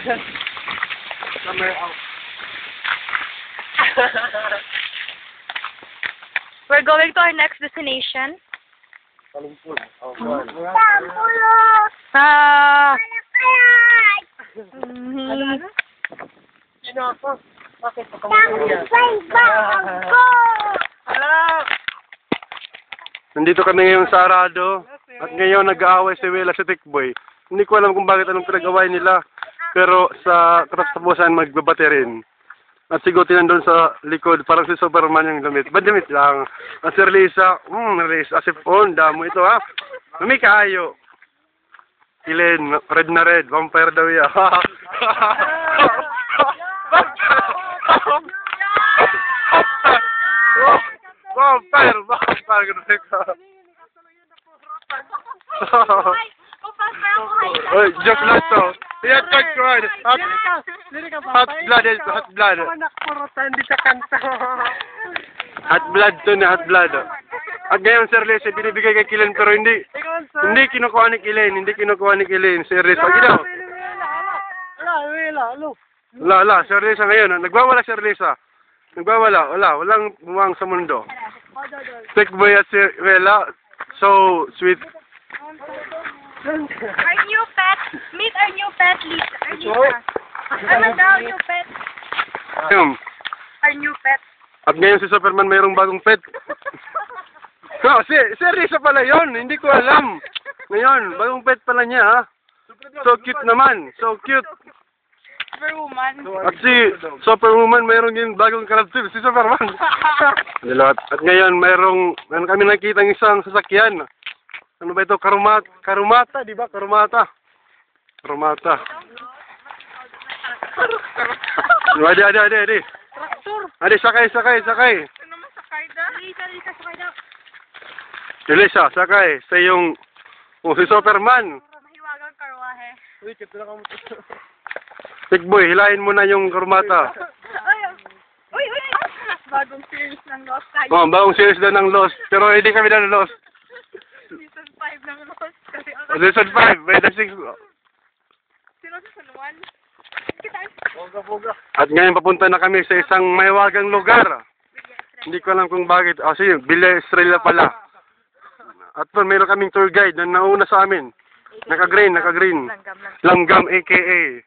Camera out. We're going to our next destination. Kalumpur. Oh, Ah. Sino ako? Bakit ako makuya? Hello! Nandito kami ngayon sa Arado. At ngayon nag-aaway si Wela sa Tikboy. Hindi ko alam kung bakit anong pinag-away nila. Pero sa katapusan magbabate rin. At sigutin nandun sa likod, parang si Superman yung damit. Ba't damit lang? At si Relisa, Relisa, asip on, damo ito ha. Mami kayo. Kilen, red na red, vampire daw ya. Vampire, ganun ka. Oy, joke lang to. Yan, joke ko. Hot blood, hot blood. Anak ko rota, hindi ka kanta. Hot blood to na, hot blood. At ngayon, Sir Liz, binibigay kay Kilen, pero hindi kinukuha ni Kilen, Sir Liz. Pag ito. Wala, Sir Liz, ngayon, nagwawala, Sir Liz. Walang bumang sa mundo. Tikboy at Sir Wela, so sweet. Our new pet. Meet our new pet, Lisa. Ano daw, new pet? Our new pet. At ngayon si Superman mayroong bagong pet. No, si Risa pala yon, hindi ko alam. Ngayon, bagong pet pala niya ha. So cute naman, so cute. Superwoman. At si Superwoman mayroong din bagong karakter, si Superman. At ngayon mayroong kami nakita ng isang sasakyan. Ano ba ito? Karumata, di ba? Karumata. Adi. Traktor. Adi, sakay. Ano naman sakay daw? Lisa, sakay daw. Elisa, sakay. Sa yung... si Superman. Mahiwagang karwahe. Uy, kito na ka mo. Tikboy, hilahin mo na yung karumata. Uy! Bagong series ng Lost tayo. Oh, bagong series daw ng Lost. Pero hindi kami na Lost. Season 5 ng Lost. Kasi Season 5, by the 6. Sino season 1? Boga. At ngayon papunta na kami sa isang mahiwagang lugar. Hindi ko alam kung bakit. Sige, Villa Estrella pala. At mayroon kaming tour guide na nauna sa amin. Naka-green. Langgam, a.k.a.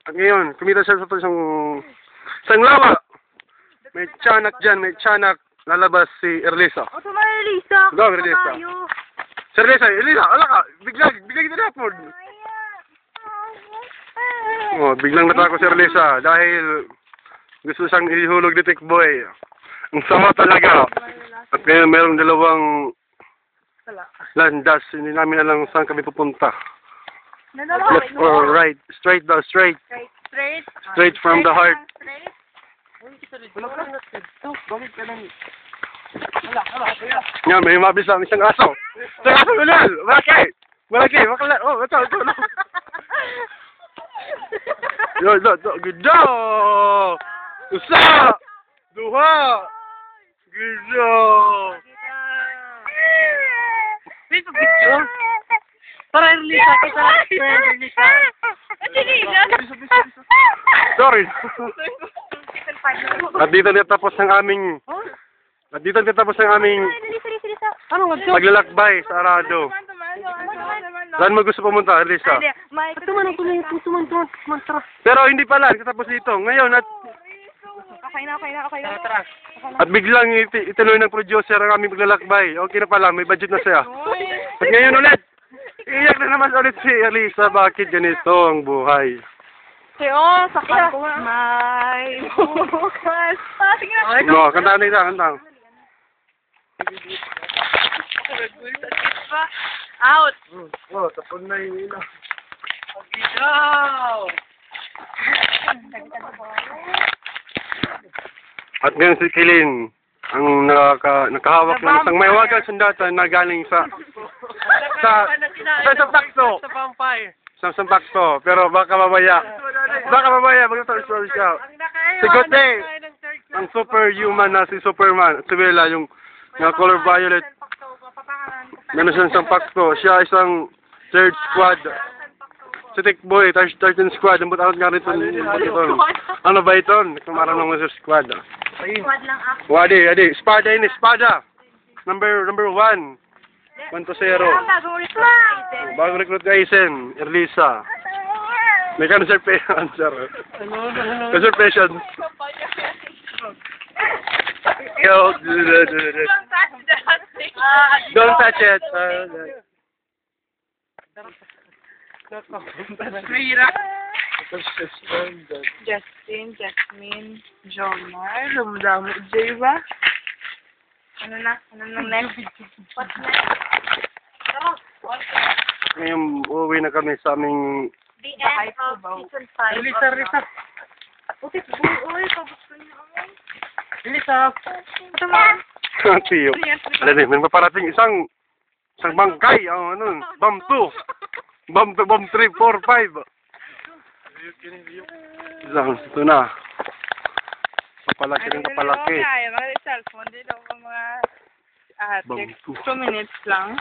At ngayon, kumita siya sa isang lawa. May tiyanak dyan, lalabas si Erlisa. O, tumay, Lisa. Go, Erlisa. Sir Erlisa, ala ka, biglang kita na po. Oh, biglang natako si Erlisa dahil gusto siyang ihulog ni Tikboy. Ang sama talaga. At ngayon mayroong dalawang landas. Hindi namin alam saan kami pupunta. Left or right? Straight daw, straight. Straight from the heart. Yan, may mabilis lang isang aso. Isang aso ulal! Malaki! Oh, ito. Yo, ganda! Usa! Duha! Ganda! Dito, picture. Para Erlisa, Erlisa. Sorry! At dito natapos ang aming... Ano, paglalakbay sa Arado. Saan mo gusto pumunta, Erlisa? Pero hindi pala, katapos dito. Ngayon, Okay na. at biglang ituloy ng producer ang aming paglalakbay. Okay na pala, may budget na siya. At ngayon ulit, iyak na naman ulit si Erlisa. Bakit ganito ang buhay? Sakyan ko nga. May bukas. Sige na. No, kantaan nila. Out. Oh, tapon na yung ina. At ngayon si Kilin, ang nakahawak ng isang mahiwagang sandata na galing sa Pakto. Sa vampire. Sa Pakto. Pero baka mamaya, mag-story siya. Sigote, ang superhuman na si Superman, si Wela, yung color violet. Meron siya isang Pakto. Siya isang third squad. si Tikboy, 13 squad, ang butakot nga rito. Ano ba ito? Kung marunong mo sa squad. Squad lang ako. Adi, espada yun, espada. Number 1. 1-0. Bagong recruit. Bagong recruit ka, Isen, Erlisa. May conservation, sir. Conservation. Yo, don't touch it. Mahirap. Justin, Jasmine, Jomar, Lumdamo, Jay ba? Ano na next? What's next? Ngayon, uuwi na kami sa aming The end of season 5. Risa. Utit, buoy, pagusto niyo ako. Risa. Ito mo. tiyo. Alam niyo, may paparating isang bangkay, ano, bomb 2. Bomb 3, 4, 5. Ito na. Kapalaki ng kapalaki. Kaya mga cellphone, dito ko mga Bomb 2. 2 minutes lang.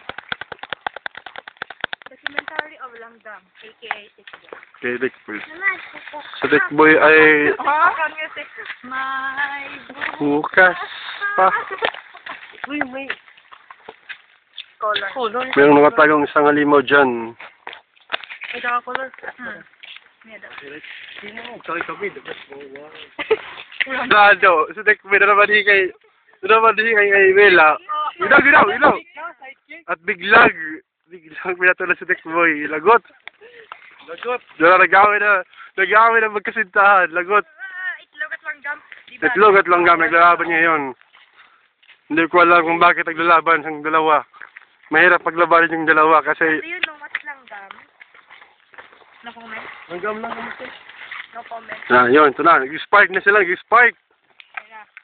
Documentary of Langdam, a.k.a. Tikboy. Kay Tikboy. Sa Tikboy ay Music. My bukas pa. Wait. Color. Mayroong nakatagong isang halimaw dyan. Ito ka color. Dado, sa Tikboy na naman kay Wela. Ilaw! At biglang pinatulan si Tikboy. Lagot! Nagawin na magkasintahan. Lagot! Itlog at Langgam. Itlog at langgam, naglalaban ngayon. Hindi ko alam kung bakit naglalaban ang dalawa. Mahirap paglabanin yung dalawa kasi... Do you know what's Langgam? No comment. Langgam lang kami. No comment. Yun, ito na. Nag-spark na sila, nag-spark.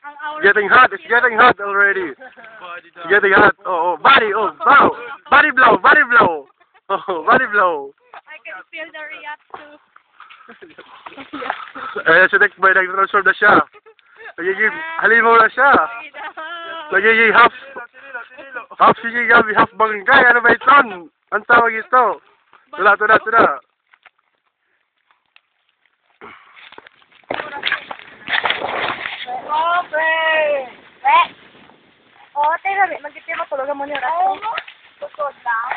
Ang hour. Getting hot, it's getting hot already. It's getting hot. Oh, body, wow. Body blow. Oh, body blow. I can feel the react to. Si Tikboy, nag-transform na siya. Nagiging halimaw na siya. Nagiging half half bangkay. Ano ba ito? Ang tawag ito. Tula. Oh, tayo na. Mag-itira mo. Tulugan mo niyo. Tukod lang.